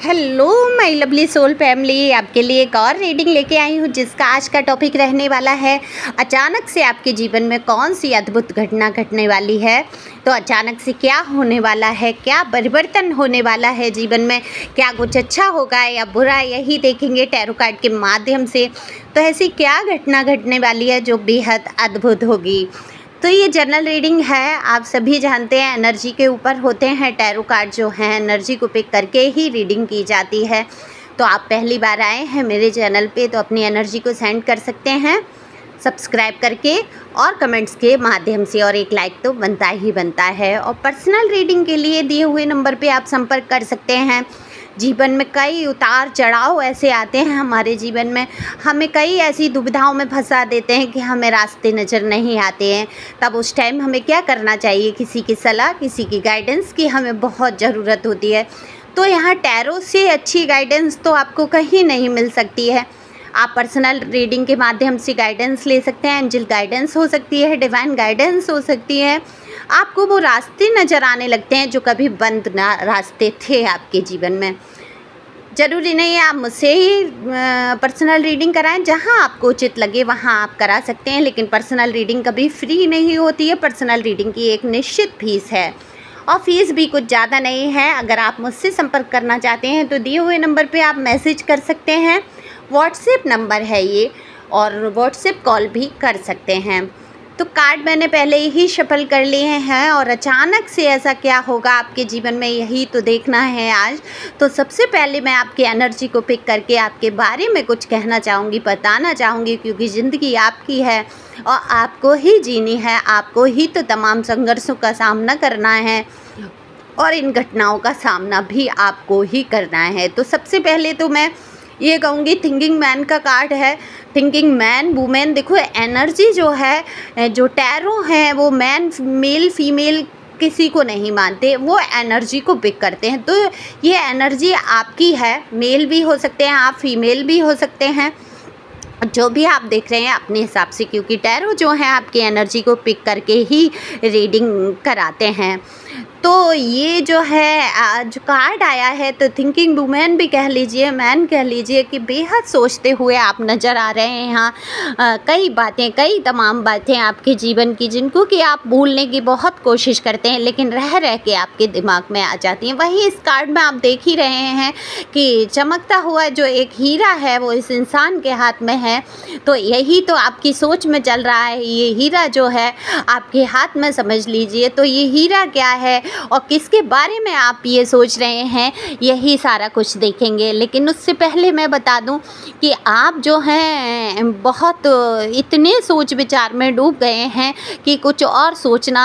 Hello my lovely soul family, आपके लिए एक और रीडिंग लेके आई हूँ जिसका आज का टॉपिक रहने वाला है अचानक से आपके जीवन में कौन सी अद्भुत घटना घटने वाली है। तो अचानक से क्या होने वाला है, क्या परिवर्तन होने वाला है जीवन में, क्या कुछ अच्छा होगा या बुरा, यही देखेंगे टैरो कार्ड के माध्यम से। तो ऐसी क्या घटना घटने वाली है जो बेहद अद्भुत होगी। तो ये जनरल रीडिंग है, आप सभी जानते हैं एनर्जी के ऊपर होते हैं टैरो कार्ड जो हैं, एनर्जी को पिक करके ही रीडिंग की जाती है। तो आप पहली बार आए हैं मेरे चैनल पे तो अपनी एनर्जी को सेंड कर सकते हैं सब्सक्राइब करके और कमेंट्स के माध्यम से, और एक लाइक तो बनता ही बनता है। और पर्सनल रीडिंग के लिए दिए हुए नंबर पे आप संपर्क कर सकते हैं। जीवन में कई उतार चढ़ाव ऐसे आते हैं हमारे जीवन में, हमें कई ऐसी दुविधाओं में फंसा देते हैं कि हमें रास्ते नज़र नहीं आते हैं। तब उस टाइम हमें क्या करना चाहिए, किसी की सलाह, किसी की गाइडेंस की हमें बहुत ज़रूरत होती है। तो यहाँ टैरो से अच्छी गाइडेंस तो आपको कहीं नहीं मिल सकती है। आप पर्सनल रीडिंग के माध्यम से गाइडेंस ले सकते हैं, एंजल गाइडेंस हो सकती है, डिवाइन गाइडेंस हो सकती है। आपको वो रास्ते नज़र आने लगते हैं जो कभी बंद ना रास्ते थे आपके जीवन में। ज़रूरी नहीं है आप मुझसे ही पर्सनल रीडिंग कराएं, जहां आपको उचित लगे वहां आप करा सकते हैं, लेकिन पर्सनल रीडिंग कभी फ्री नहीं होती है। पर्सनल रीडिंग की एक निश्चित फीस है और फीस भी कुछ ज़्यादा नहीं है। अगर आप मुझसे संपर्क करना चाहते हैं तो दिए हुए नंबर पे आप मैसेज कर सकते हैं, व्हाट्सएप नंबर है ये, और व्हाट्सएप कॉल भी कर सकते हैं। तो कार्ड मैंने पहले ही शफल कर लिए हैं और अचानक से ऐसा क्या होगा आपके जीवन में, यही तो देखना है आज। तो सबसे पहले मैं आपकी एनर्जी को पिक करके आपके बारे में कुछ कहना चाहूँगी, बताना चाहूँगी, क्योंकि ज़िंदगी आपकी है और आपको ही जीनी है, आपको ही तो तमाम संघर्षों का सामना करना है और इन घटनाओं का सामना भी आपको ही करना है। तो सबसे पहले तो मैं ये कहूँगी थिंकिंग मैन का कार्ड है। थिंकिंग मैन, वुमेन, देखो एनर्जी जो है, जो टैरो है वो मैन, मेल, फीमेल किसी को नहीं मानते, वो एनर्जी को पिक करते हैं। तो ये एनर्जी आपकी है, मेल भी हो सकते हैं आप, फीमेल भी हो सकते हैं, जो भी आप देख रहे हैं अपने हिसाब से, क्योंकि टैरो जो है आपकी एनर्जी को पिक करके ही रीडिंग कराते हैं। तो ये जो है जो कार्ड आया है, तो थिंकिंग वुमेन भी कह लीजिए, मैन कह लीजिए, कि बेहद सोचते हुए आप नज़र आ रहे हैं यहाँ। कई बातें, कई तमाम बातें आपके जीवन की जिनको कि आप भूलने की बहुत कोशिश करते हैं, लेकिन रह रह के आपके दिमाग में आ जाती हैं। वही इस कार्ड में आप देख ही रहे हैं कि चमकता हुआ जो एक हीरा है वो इस इंसान के हाथ में है। तो यही तो आपकी सोच में चल रहा है, ये हीरा जो है आपके हाथ में, समझ लीजिए। तो ये हीरा क्या है और किसके बारे में आप ये सोच रहे हैं, यही सारा कुछ देखेंगे। लेकिन उससे पहले मैं बता दूं कि आप जो हैं बहुत इतने सोच विचार में डूब गए हैं कि कुछ और सोचना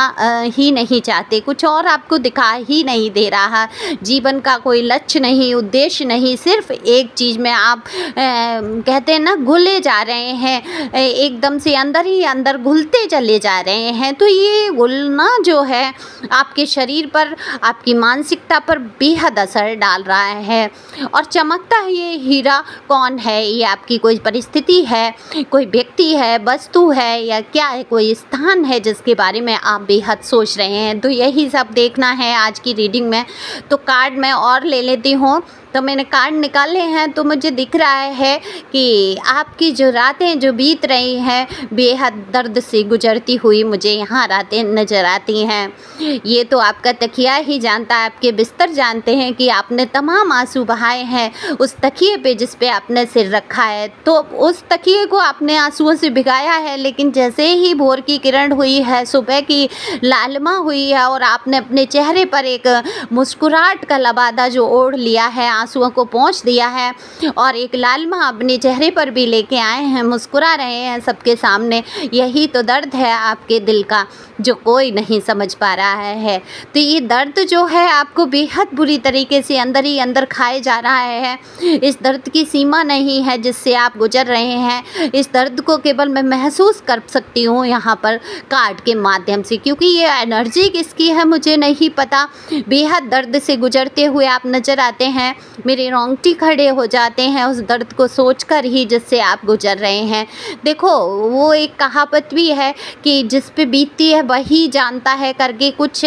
ही नहीं चाहते, कुछ और आपको दिखा ही नहीं दे रहा। जीवन का कोई लक्ष्य नहीं, उद्देश्य नहीं, सिर्फ एक चीज़ में आप कहते हैं ना, घुले जा रहे हैं, एकदम से अंदर ही अंदर घुलते चले जा रहे हैं। तो ये घुलना जो है आपके शरीर पर, आपकी मानसिकता पर बेहद असर डाल रहा है। और चमकता ये हीरा कौन है, ये आपकी कोई परिस्थिति है, कोई व्यक्ति है, वस्तु है, या क्या है, कोई स्थान है जिसके बारे में आप बेहद सोच रहे हैं। तो यही सब देखना है आज की रीडिंग में। तो कार्ड मैं और ले लेती हूँ। तो मैंने कार्ड निकाले हैं तो मुझे दिख रहा है कि आपकी जो रातें जो बीत रही हैं बेहद दर्द से गुजरती हुई मुझे यहाँ रातें नज़र आती हैं। ये तो आपका तकिया ही जानता है, आपके बिस्तर जानते हैं कि आपने तमाम आंसू बहाए हैं उस तकिए पे जिस पे आपने सिर रखा है। तो उस तकिए को आपने आंसुओं से भिगाया है, लेकिन जैसे ही भोर की किरण हुई है, सुबह की लालिमा हुई है और आपने अपने चेहरे पर एक मुस्कुराहट का लबादा जो ओढ़ लिया है, आंसुओं को पोंछ दिया है और एक लालिमा अपने चेहरे पर भी लेके आए हैं, मुस्कुरा रहे हैं सबके सामने। यही तो दर्द है आपके दिल का जो कोई नहीं समझ पा रहा है। तो ये दर्द जो है आपको बेहद बुरी तरीके से अंदर ही अंदर खाए जा रहा है। इस दर्द की सीमा नहीं है जिससे आप गुजर रहे हैं। इस दर्द को केवल मैं महसूस कर सकती हूँ यहाँ पर कार्ड के माध्यम से, क्योंकि ये एनर्जी किसकी है मुझे नहीं पता। बेहद दर्द से गुजरते हुए आप नज़र आते हैं, मेरे रोंगटे खड़े हो जाते हैं उस दर्द को सोचकर ही जिससे आप गुजर रहे हैं। देखो वो एक कहावत भी है कि जिस पे बीतती है वही जानता है करके, कुछ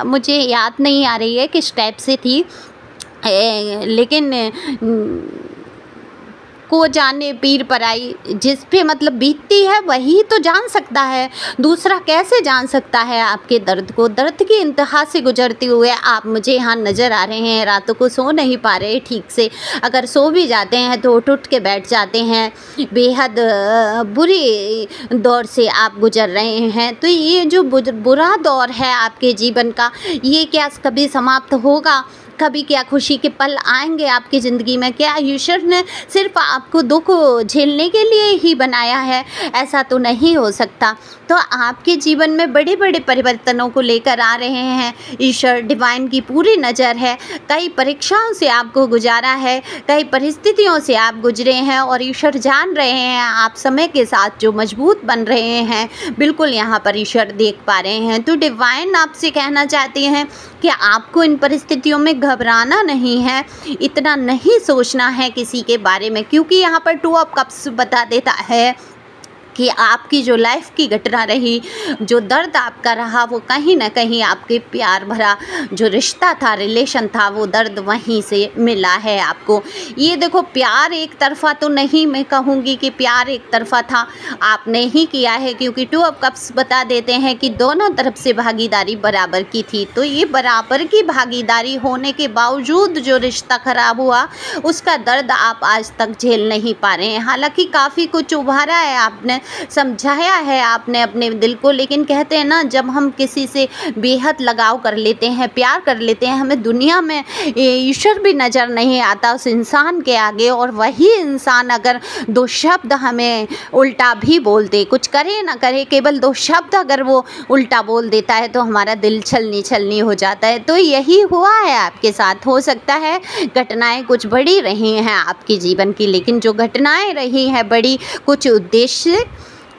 मुझे याद नहीं आ रही है किस टाइप से थी, लेकिन को जाने पीर पराई, जिस पे मतलब बीतती है वही तो जान सकता है, दूसरा कैसे जान सकता है आपके दर्द को। दर्द की इंतहा से गुजरते हुए आप मुझे यहाँ नज़र आ रहे हैं, रातों को सो नहीं पा रहे ठीक से, अगर सो भी जाते हैं तो उठ के बैठ जाते हैं, बेहद बुरी दौर से आप गुजर रहे हैं। तो ये जो बुरा दौर है आपके जीवन का, ये क्या कभी समाप्त होगा? कभी क्या खुशी के पल आएंगे आपकी ज़िंदगी में? क्या ईश्वर ने सिर्फ आपको दुख झेलने के लिए ही बनाया है? ऐसा तो नहीं हो सकता। तो आपके जीवन में बड़े बड़े परिवर्तनों को लेकर आ रहे हैं ईश्वर, डिवाइन की पूरी नज़र है। कई परीक्षाओं से आपको गुजारा है, कई परिस्थितियों से आप गुजरे हैं और ईश्वर जान रहे हैं आप समय के साथ जो मजबूत बन रहे हैं, बिल्कुल यहाँ पर ईश्वर देख पा रहे हैं। तो डिवाइन आपसे कहना चाहती हैं कि आपको इन परिस्थितियों में घबराना नहीं है, इतना नहीं सोचना है किसी के बारे में, क्योंकि यहाँ पर 2 ऑफ कप्स बता देता है कि आपकी जो लाइफ की घटना रही, जो दर्द आपका रहा, वो कहीं ना कहीं आपके प्यार भरा जो रिश्ता था, रिलेशन था, वो दर्द वहीं से मिला है आपको। ये देखो, प्यार एक तरफा तो नहीं, मैं कहूँगी कि प्यार एक तरफा था, आपने ही किया है, क्योंकि 2 ऑफ कप्स बता देते हैं कि दोनों तरफ से भागीदारी बराबर की थी। तो ये बराबर की भागीदारी होने के बावजूद जो रिश्ता खराब हुआ, उसका दर्द आप आज तक झेल नहीं पा रहे हैं। हालांकि काफ़ी कुछ उभारा है आपने, समझाया है आपने अपने दिल को, लेकिन कहते हैं ना, जब हम किसी से बेहद लगाव कर लेते हैं, प्यार कर लेते हैं, हमें दुनिया में ईश्वर भी नज़र नहीं आता उस इंसान के आगे, और वही इंसान अगर 2 शब्द हमें उल्टा भी बोल दे, कुछ करे ना करे, केवल 2 शब्द अगर वो उल्टा बोल देता है तो हमारा दिल छलनी छलनी हो जाता है। तो यही हुआ है आपके साथ। हो सकता है घटनाएं कुछ बड़ी रही हैं आपके जीवन की, लेकिन जो घटनाएं रही हैं बड़ी, कुछ उद्देश्य,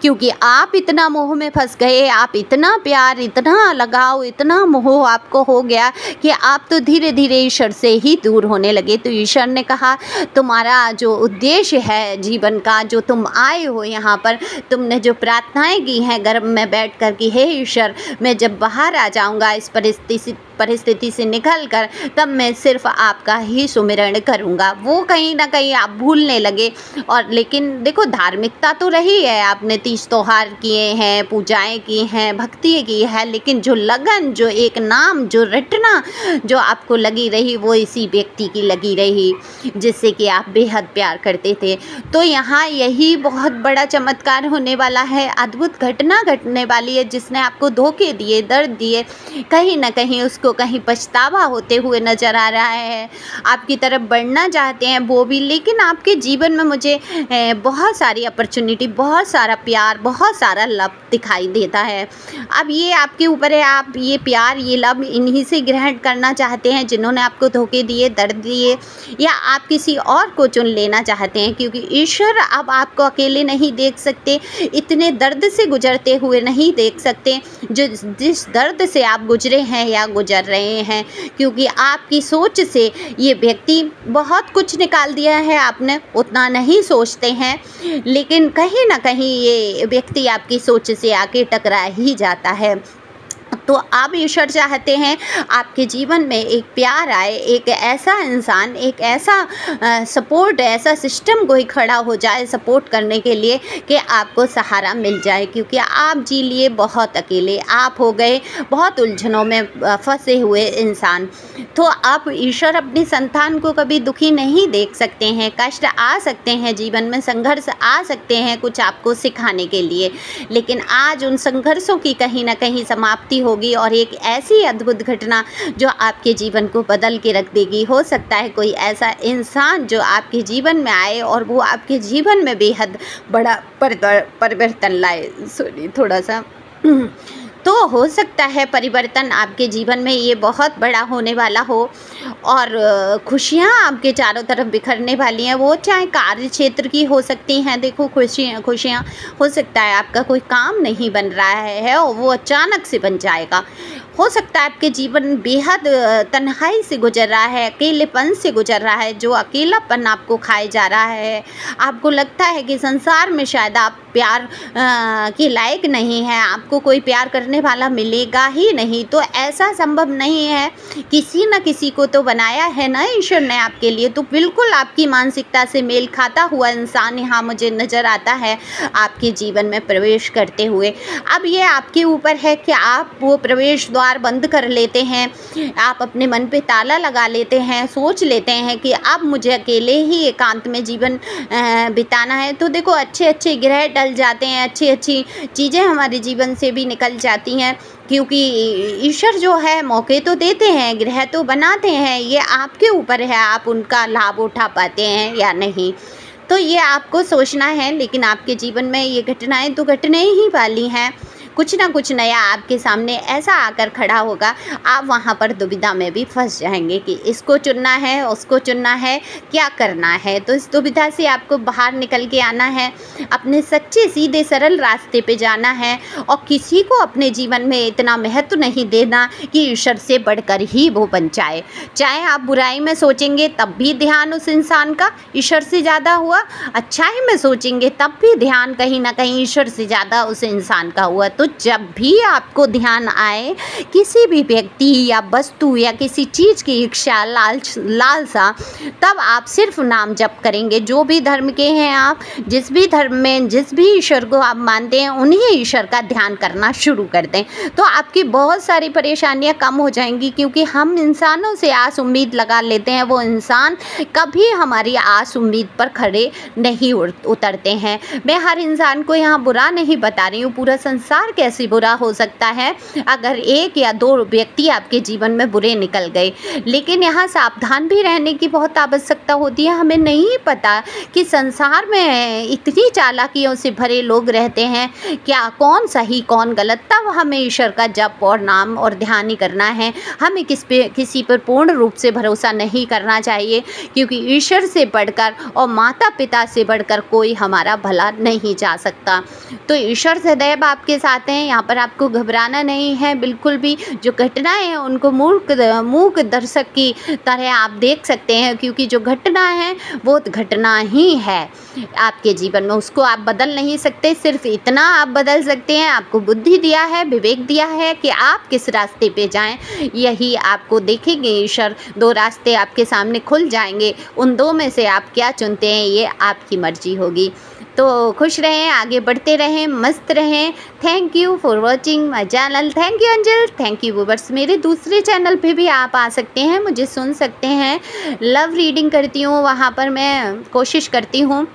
क्योंकि आप इतना मोह में फंस गए, आप इतना प्यार, इतना लगाव, इतना मोह आपको हो गया कि आप तो धीरे धीरे ईश्वर से ही दूर होने लगे। तो ईश्वर ने कहा, तुम्हारा जो उद्देश्य है जीवन का, जो तुम आए हो यहाँ पर, तुमने जो प्रार्थनाएं की हैं गर्भ में बैठ कर कि हे ईश्वर, मैं जब बाहर आ जाऊँगा इस परिस्थिति से निकल कर, तब मैं सिर्फ आपका ही सुमिरण करूँगा, वो कहीं ना कहीं आप भूलने लगे। और लेकिन देखो, धार्मिकता तो रही है, आपने 30 त्योहार किए हैं, पूजाएं की हैं, भक्ति की है, लेकिन जो लगन, जो एक नाम, जो रटना जो आपको लगी रही, वो इसी व्यक्ति की लगी रही जिससे कि आप बेहद प्यार करते थे। तो यहाँ यही बहुत बड़ा चमत्कार होने वाला है, अद्भुत घटना घटने वाली है, जिसने आपको धोखे दिए, दर्द दिए, कहीं ना कहीं उसको कहीं पछतावा होते हुए नज़र आ रहा है। आपकी तरफ बढ़ना चाहते हैं वो भी, लेकिन आपके जीवन में मुझे बहुत सारी अपॉर्चुनिटी, बहुत सारा प्यार, बहुत सारा लव दिखाई देता है। अब ये आपके ऊपर है, आप ये प्यार, ये लव इन्हीं से ग्रहण करना चाहते हैं जिन्होंने आपको धोखे दिए, दर्द दिए, या आप किसी और को चुन लेना चाहते हैं, क्योंकि ईश्वर अब आपको अकेले नहीं देख सकते, इतने दर्द से गुजरते हुए नहीं देख सकते जिस दर्द से आप गुजरे हैं या गुजर रहे हैं, क्योंकि आपकी सोच से ये व्यक्ति बहुत कुछ निकाल दिया है आपने, उतना नहीं सोचते हैं, लेकिन कहीं ना कहीं ये व्यक्ति आपकी सोच से आके टकरा ही जाता है। तो आप ईश्वर चाहते हैं आपके जीवन में एक प्यार आए, एक ऐसा इंसान, एक ऐसा सपोर्ट, ऐसा सिस्टम कोई खड़ा हो जाए सपोर्ट करने के लिए कि आपको सहारा मिल जाए, क्योंकि आप जी लिए बहुत अकेले, आप हो गए बहुत उलझनों में फंसे हुए इंसान। तो आप ईश्वर अपनी संतान को कभी दुखी नहीं देख सकते हैं, कष्ट आ सकते हैं जीवन में, संघर्ष आ सकते हैं कुछ आपको सिखाने के लिए, लेकिन आज उन संघर्षों की कहीं ना कहीं समाप्ति होगी और एक ऐसी अद्भुत घटना जो आपके जीवन को बदल के रख देगी। हो सकता है कोई ऐसा इंसान जो आपके जीवन में आए और वो आपके जीवन में बेहद बड़ा परिवर्तन लाए। सॉरी, थोड़ा सा तो हो सकता है परिवर्तन आपके जीवन में ये बहुत बड़ा होने वाला हो और खुशियाँ आपके चारों तरफ बिखरने वाली हैं, वो चाहे कार्य क्षेत्र की हो सकती हैं। देखो, खुशियाँ हो सकता है आपका कोई काम नहीं बन रहा है और वो अचानक से बन जाएगा। हो सकता है आपके जीवन बेहद तन्हाई से गुजर रहा है, अकेलेपन से गुजर रहा है, जो अकेलापन आपको खाए जा रहा है। आपको लगता है कि संसार में शायद आप प्यार के लायक नहीं है, आपको कोई प्यार करने वाला मिलेगा ही नहीं। तो ऐसा संभव नहीं है, किसी न किसी को तो बनाया है ना ईश्वर ने आपके लिए। तो बिल्कुल आपकी मानसिकता से मेल खाता हुआ इंसान यहाँ मुझे नज़र आता है आपके जीवन में प्रवेश करते हुए। अब ये आपके ऊपर है कि आप वो प्रवेश द्वार बंद कर लेते हैं, आप अपने मन पे ताला लगा लेते हैं, सोच लेते हैं कि अब मुझे अकेले ही एकांत में जीवन बिताना है। तो देखो अच्छे अच्छे ग्रह टल जाते हैं, अच्छी अच्छी चीज़ें हमारे जीवन से भी निकल जाती हैं, क्योंकि ईश्वर जो है मौके तो देते हैं, ग्रह तो बनाते हैं, ये आपके ऊपर है आप उनका लाभ उठा पाते हैं या नहीं। तो ये आपको सोचना है, लेकिन आपके जीवन में ये घटनाएं तो घटने ही वाली हैं। कुछ ना कुछ नया आपके सामने ऐसा आकर खड़ा होगा, आप वहाँ पर दुविधा में भी फंस जाएंगे कि इसको चुनना है, उसको चुनना है, क्या करना है। तो इस दुविधा से आपको बाहर निकल के आना है, अपने सच्चे सीधे सरल रास्ते पे जाना है और किसी को अपने जीवन में इतना महत्व नहीं देना कि ईश्वर से बढ़कर ही वो बन जाए। चाहे आप बुराई में सोचेंगे तब भी ध्यान उस इंसान का ईश्वर से ज़्यादा हुआ, अच्छाई में सोचेंगे तब भी ध्यान कहीं ना कहीं ईश्वर से ज़्यादा उस इंसान का हुआ। तो जब भी आपको ध्यान आए किसी भी व्यक्ति या वस्तु या किसी चीज़ की इच्छा लालसा, तब आप सिर्फ नाम जप करेंगे। जो भी धर्म के हैं आप, जिस भी धर्म में जिस भी ईश्वर को आप मानते हैं, उन्हीं ईश्वर का ध्यान करना शुरू कर दें, तो आपकी बहुत सारी परेशानियां कम हो जाएंगी। क्योंकि हम इंसानों से आस उम्मीद लगा लेते हैं, वो इंसान कभी हमारी आस उम्मीद पर खड़े नहीं उतरते हैं। मैं हर इंसान को यहाँ बुरा नहीं बता रही हूँ, पूरा संसार कैसे बुरा हो सकता है अगर एक या दो व्यक्ति आपके जीवन में बुरे निकल गए। लेकिन यहाँ सावधान भी रहने की बहुत आवश्यकता होती है। हमें नहीं पता कि संसार में इतनी चालाकियों से भरे लोग रहते हैं, क्या कौन सही कौन गलत। तब हमें ईश्वर का जप और नाम और ध्यान ही करना है। हमें किसी पर पूर्ण रूप से भरोसा नहीं करना चाहिए, क्योंकि ईश्वर से बढ़कर और माता पिता से बढ़कर कोई हमारा भला नहीं जा सकता। तो ईश्वर सदैव आपके साथ हैं, यहाँ पर आपको घबराना नहीं है बिल्कुल भी। जो घटनाएं हैं उनको मूक दर्शक की तरह आप देख सकते हैं, क्योंकि जो घटना है वो घटना ही है आपके जीवन में, उसको आप बदल नहीं सकते। सिर्फ इतना आप बदल सकते हैं, आपको बुद्धि दिया है, विवेक दिया है कि आप किस रास्ते पे जाएं, यही आपको देखेंगे ईश्वर। दो रास्ते आपके सामने खुल जाएंगे, उन दो में से आप क्या चुनते हैं ये आपकी मर्जी होगी। तो खुश रहें, आगे बढ़ते रहें, मस्त रहें। Thank you for watching my channel. Thank you Anjal, thank you viewers. मेरे दूसरे चैनल पे भी आप आ सकते हैं, मुझे सुन सकते हैं। लव रीडिंग करती हूँ, वहाँ पर मैं कोशिश करती हूँ,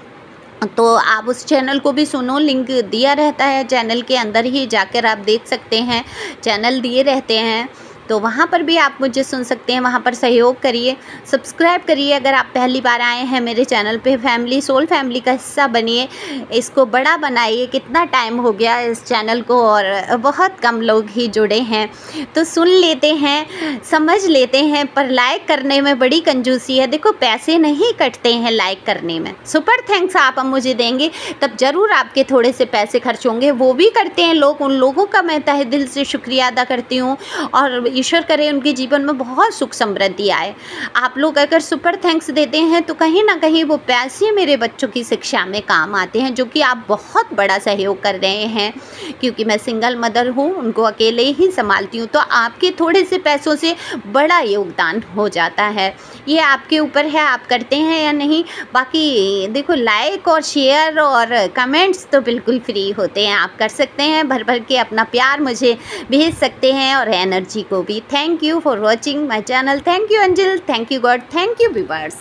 तो आप उस चैनल को भी सुनो। लिंक दिया रहता है चैनल के अंदर ही, जाकर आप देख सकते हैं, चैनल दिए रहते हैं, तो वहाँ पर भी आप मुझे सुन सकते हैं। वहाँ पर सहयोग करिए, सब्सक्राइब करिए अगर आप पहली बार आए हैं मेरे चैनल पे। फैमिली सोल फैमिली का हिस्सा बनिए, इसको बड़ा बनाइए। कितना टाइम हो गया इस चैनल को और बहुत कम लोग ही जुड़े हैं, तो सुन लेते हैं, समझ लेते हैं, पर लाइक करने में बड़ी कंजूसी है। देखो पैसे नहीं कटते हैं लाइक करने में, सुपर थैंक्स आप मुझे देंगे तब ज़रूर आपके थोड़े से पैसे खर्च होंगे, वो भी करते हैं लोग। उन लोगों का मैं तहे दिल से शुक्रिया अदा करती हूँ और ईश्वर करे उनके जीवन में बहुत सुख समृद्धि आए। आप लोग अगर सुपर थैंक्स देते हैं तो कहीं ना कहीं वो पैसे मेरे बच्चों की शिक्षा में काम आते हैं, जो कि आप बहुत बड़ा सहयोग कर रहे हैं। क्योंकि मैं सिंगल मदर हूँ, उनको अकेले ही संभालती हूँ, तो आपके थोड़े से पैसों से बड़ा योगदान हो जाता है। ये आपके ऊपर है, आप करते हैं या नहीं। बाकी देखो लाइक और शेयर और कमेंट्स तो बिल्कुल फ्री होते हैं, आप कर सकते हैं, भर भर के अपना प्यार मुझे भेज सकते हैं और एनर्जी को भी। Thank you for watching my channel. Thank you Anjal, thank you God, thank you viewers.